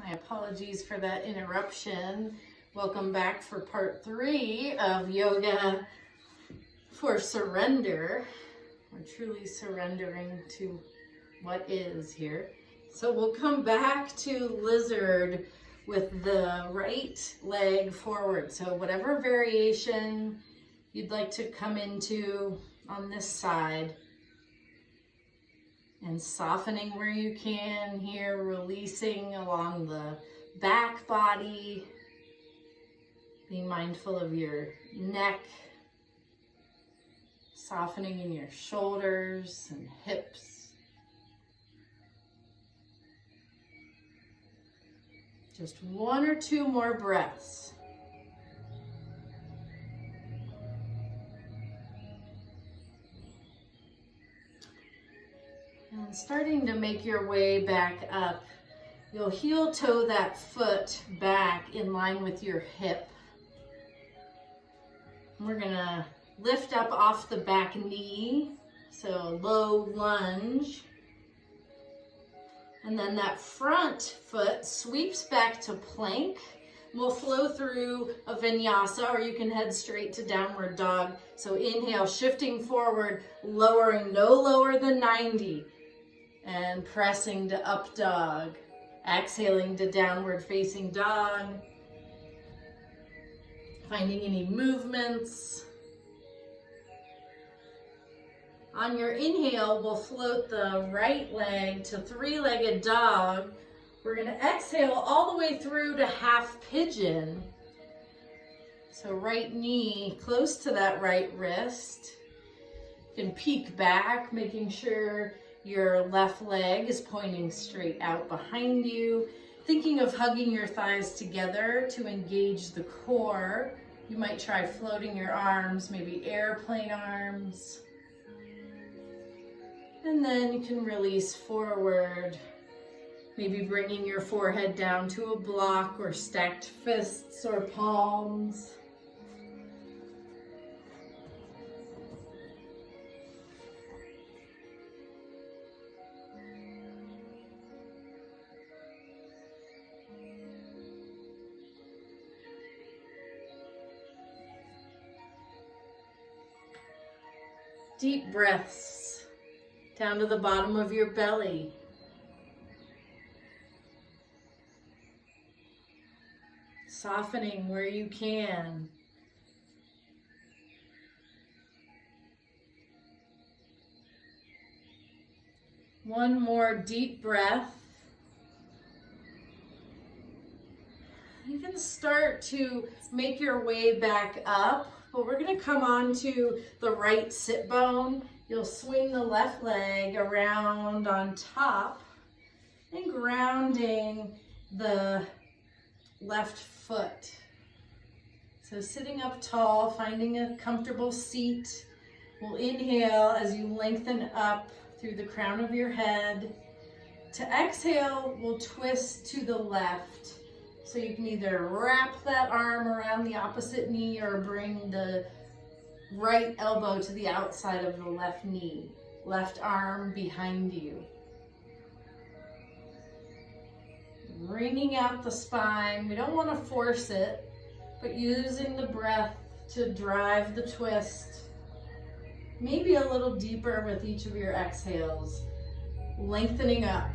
My apologies for that interruption. Welcome back for part 3 of yoga for surrender. We're truly surrendering to what is here. So we'll come back to lizard with the right leg forward. So whatever variation you'd like to come into on this side, and softening where you can here, releasing along the back body, being mindful of your neck, softening in your shoulders and hips. Just 1 or 2 more breaths. And starting to make your way back up, you'll heel toe that foot back in line with your hip. We're gonna lift up off the back knee, so low lunge. And then that front foot sweeps back to plank. We'll flow through a vinyasa, or you can head straight to downward dog. So inhale, shifting forward, lowering no lower than 90. And pressing to up dog. Exhaling to downward facing dog. Finding any movements. On your inhale, we'll float the right leg to 3-legged dog. We're going to exhale all the way through to half pigeon. So right knee close to that right wrist. You can peek back, making sure your left leg is pointing straight out behind you. Thinking of hugging your thighs together to engage the core. You might try floating your arms, maybe airplane arms. And then you can release forward. Maybe bringing your forehead down to a block or stacked fists or palms. Deep breaths down to the bottom of your belly. Softening where you can. One more deep breath. You can start to make your way back up. But we're going to come on to the right sit bone. You'll swing the left leg around on top and grounding the left foot. So sitting up tall, finding a comfortable seat. We'll inhale as you lengthen up through the crown of your head. To exhale, we'll twist to the left. So you can either wrap that arm around the opposite knee or bring the right elbow to the outside of the left knee. Left arm behind you. Bringing out the spine. We don't want to force it, but using the breath to drive the twist. Maybe a little deeper with each of your exhales. Lengthening up.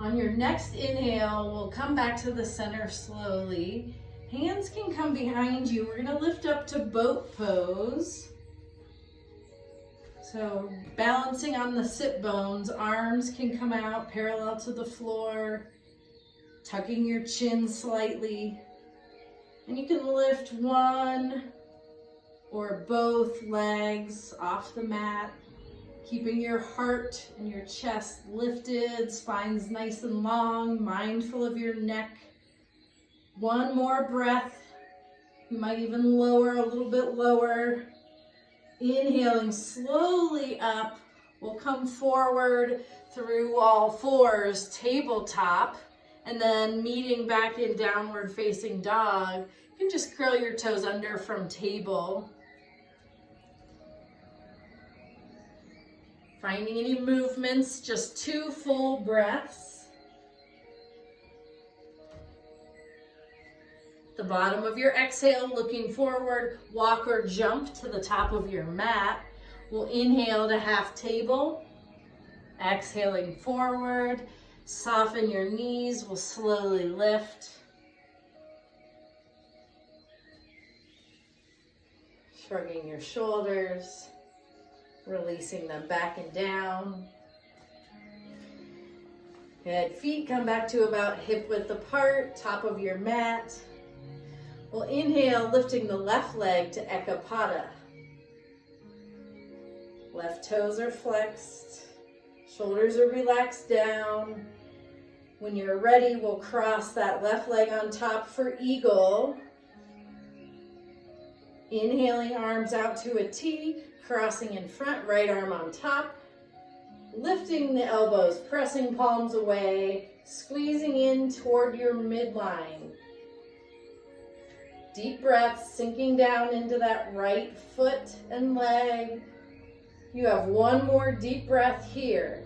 On your next inhale, we'll come back to the center slowly. Hands can come behind you. We're going to lift up to boat pose. So balancing on the sit bones, arms can come out parallel to the floor, tucking your chin slightly. And you can lift one or both legs off the mat. Keeping your heart and your chest lifted, spine's nice and long, mindful of your neck. One more breath. You might even lower a little bit lower. Inhaling slowly up. We'll come forward through all fours, tabletop, and then meeting back in downward facing dog. You can just curl your toes under from table. Finding any movements, just 2 full breaths. The bottom of your exhale, looking forward, walk or jump to the top of your mat. We'll inhale to half table. Exhaling forward, soften your knees, we'll slowly lift. Shrugging your shoulders, releasing them back and down. Good. Feet come back to about hip width apart, top of your mat. We'll inhale, lifting the left leg to Ekapada. Left toes are flexed, shoulders are relaxed down. When you're ready, we'll cross that left leg on top for eagle. Inhaling, arms out to a T, crossing in front, right arm on top. Lifting the elbows, pressing palms away, squeezing in toward your midline. Deep breaths, sinking down into that right foot and leg. You have one more deep breath here.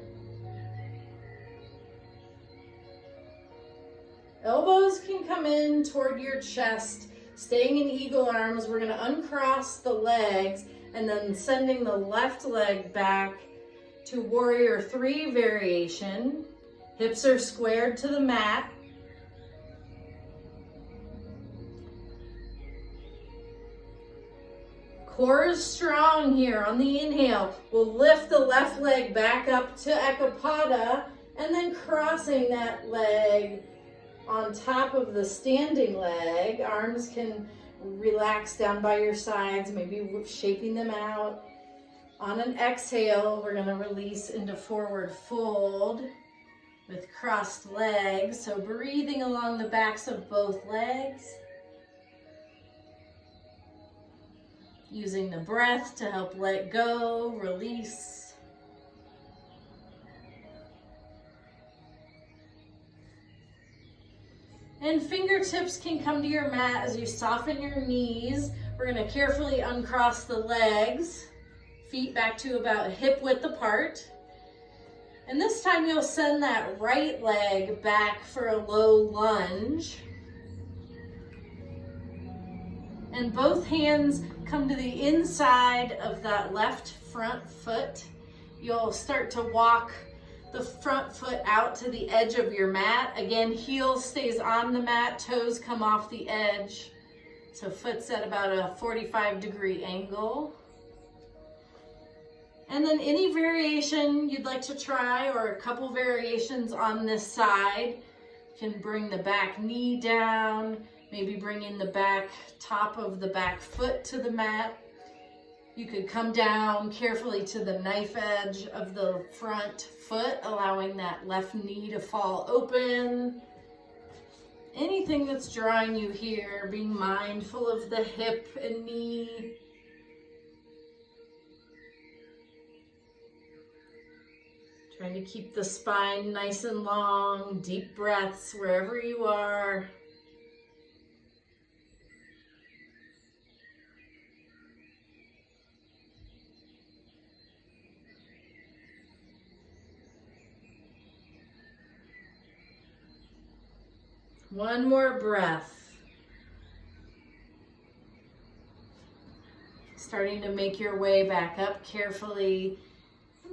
Elbows can come in toward your chest. Staying in eagle arms, we're going to uncross the legs and then sending the left leg back to warrior 3 variation. Hips are squared to the mat. Core is strong here. On the inhale, we'll lift the left leg back up to Ekapada and then crossing that leg on top of the standing leg. Arms can relax down by your sides, maybe shaping them out. On an exhale, we're going to release into forward fold with crossed legs. So breathing along the backs of both legs. Using the breath to help let go, release. And fingertips can come to your mat as you soften your knees. We're going to carefully uncross the legs, feet back to about hip width apart. And this time you'll send that right leg back for a low lunge. And both hands come to the inside of that left front foot. You'll start to walk the front foot out to the edge of your mat. Again, heel stays on the mat, toes come off the edge. So foot's at about a 45-degree angle. And then any variation you'd like to try, or a couple variations on this side, you can bring the back knee down, maybe bring in the back top of the back foot to the mat. You could come down carefully to the knife edge of the front foot, allowing that left knee to fall open. Anything that's drawing you here, being mindful of the hip and knee. Trying to keep the spine nice and long, deep breaths wherever you are. One more breath. Starting to make your way back up carefully.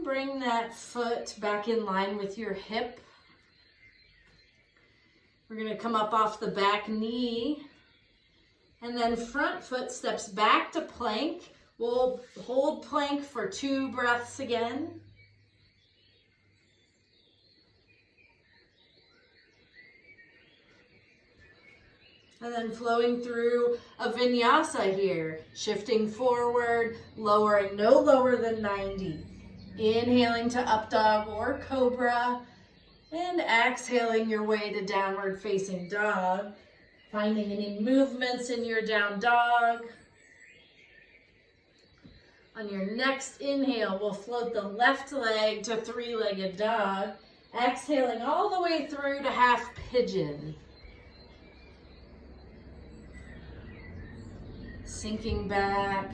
Bring that foot back in line with your hip. We're going to come up off the back knee. And then front foot steps back to plank. We'll hold plank for 2 breaths again. And then flowing through a vinyasa here, shifting forward, lowering no lower than 90. Inhaling to up dog or cobra, and exhaling your way to downward facing dog. Finding any movements in your down dog. On your next inhale, we'll float the left leg to 3-legged dog. Exhaling all the way through to half pigeon. Sinking back,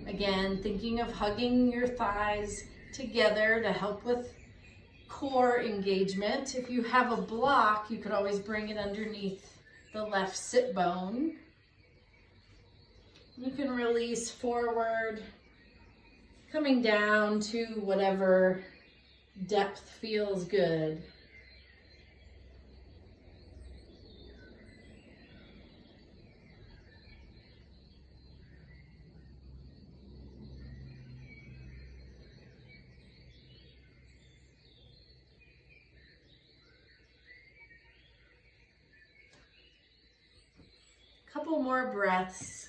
again, thinking of hugging your thighs together to help with core engagement. If you have a block, you could always bring it underneath the left sit bone. You can release forward, coming down to whatever depth feels good. Couple more breaths.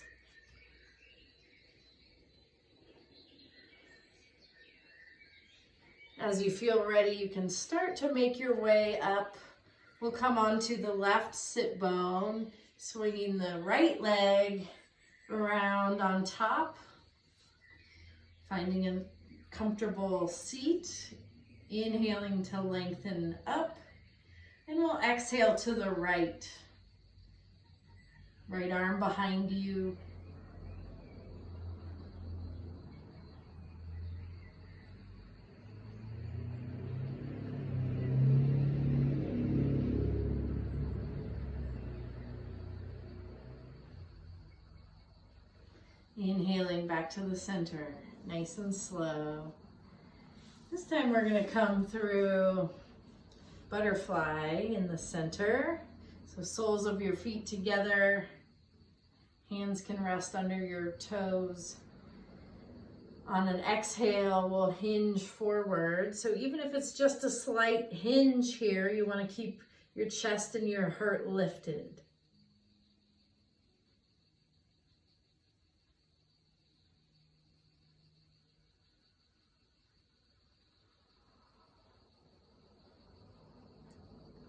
As you feel ready, you can start to make your way up. We'll come onto the left sit bone, swinging the right leg around on top, finding a comfortable seat, inhaling to lengthen up, and we'll exhale to the right. Right arm behind you. Inhaling back to the center, nice and slow. This time we're going to come through butterfly in the center. So soles of your feet together, hands can rest under your toes. On an exhale, we'll hinge forward. So even if it's just a slight hinge here, you want to keep your chest and your heart lifted.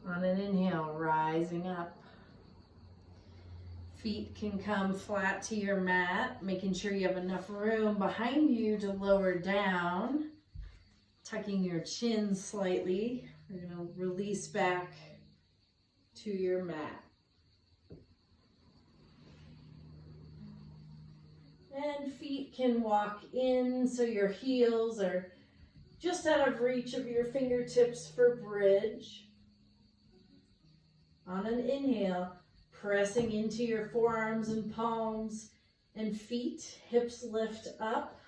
On an inhale, rising up. Feet can come flat to your mat, making sure you have enough room behind you to lower down. Tucking your chin slightly. You're going to release back to your mat. And feet can walk in so your heels are just out of reach of your fingertips for bridge. On an inhale, pressing into your forearms and palms and feet, hips lift up.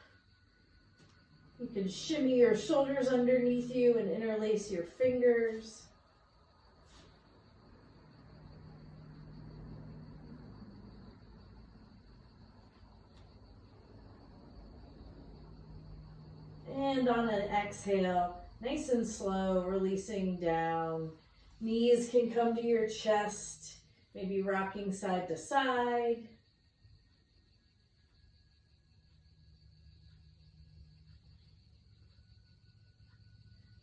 You can shimmy your shoulders underneath you and interlace your fingers. And on an exhale, nice and slow, releasing down. Knees can come to your chest, maybe rocking side to side.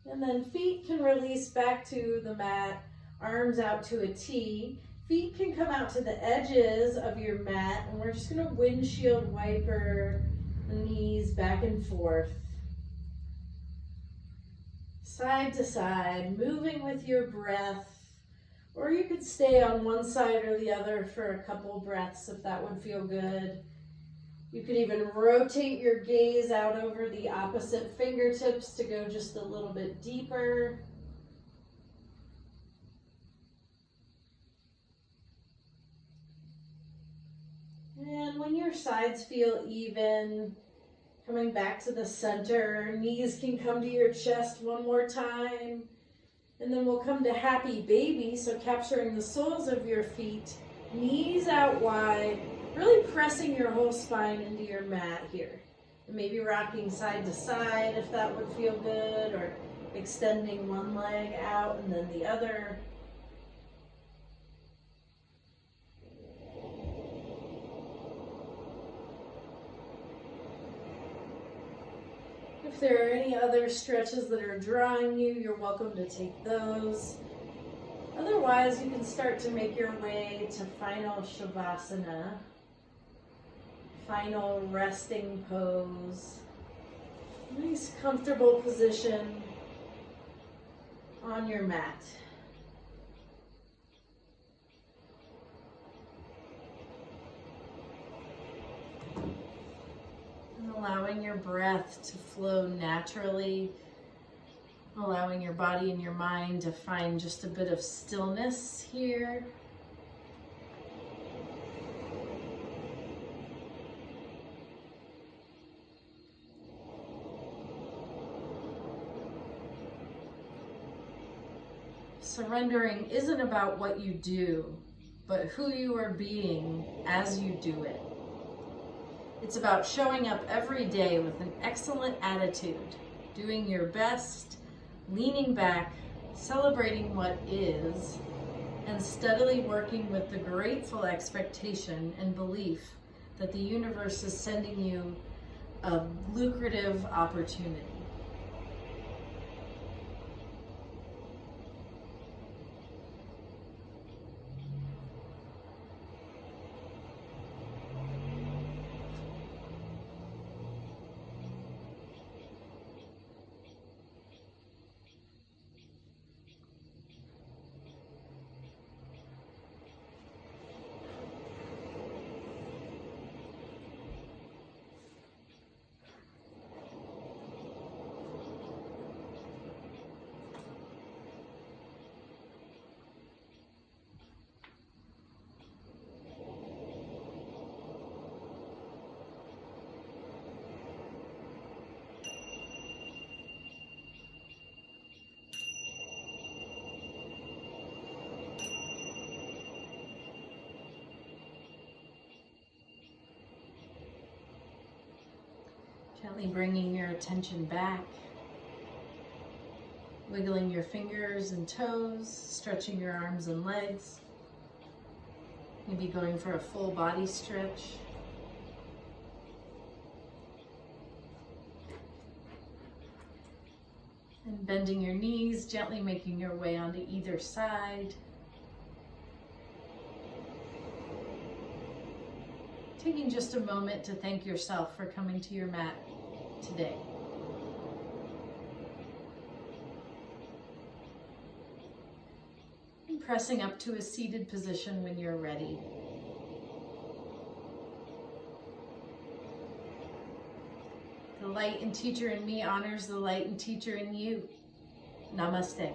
And then feet can release back to the mat, arms out to a T. Feet can come out to the edges of your mat, and we're just going to windshield wiper the knees back and forth. Side to side, moving with your breath, or you could stay on one side or the other for a couple breaths if that would feel good. You could even rotate your gaze out over the opposite fingertips to go just a little bit deeper. And when your sides feel even, coming back to the center, knees can come to your chest one more time. And then we'll come to happy baby, so capturing the soles of your feet, knees out wide, really pressing your whole spine into your mat here. And maybe rocking side to side if that would feel good, or extending one leg out and then the other. If there are any other stretches that are drawing you, you're welcome to take those. Otherwise, you can start to make your way to final Shavasana, final resting pose. Nice comfortable position on your mat. allowing your breath to flow naturally, allowing your body and your mind to find just a bit of stillness here. Surrendering isn't about what you do, but who you are being as you do it. It's about showing up every day with an excellent attitude, doing your best, leaning back, celebrating what is, and steadily working with the grateful expectation and belief that the universe is sending you a lucrative opportunity. Gently bringing your attention back, wiggling your fingers and toes, stretching your arms and legs, maybe going for a full body stretch. And bending your knees, gently making your way onto either side. Taking just a moment to thank yourself for coming to your mat today. And pressing up to a seated position when you're ready. The light and teacher in me honors the light and teacher in you. Namaste.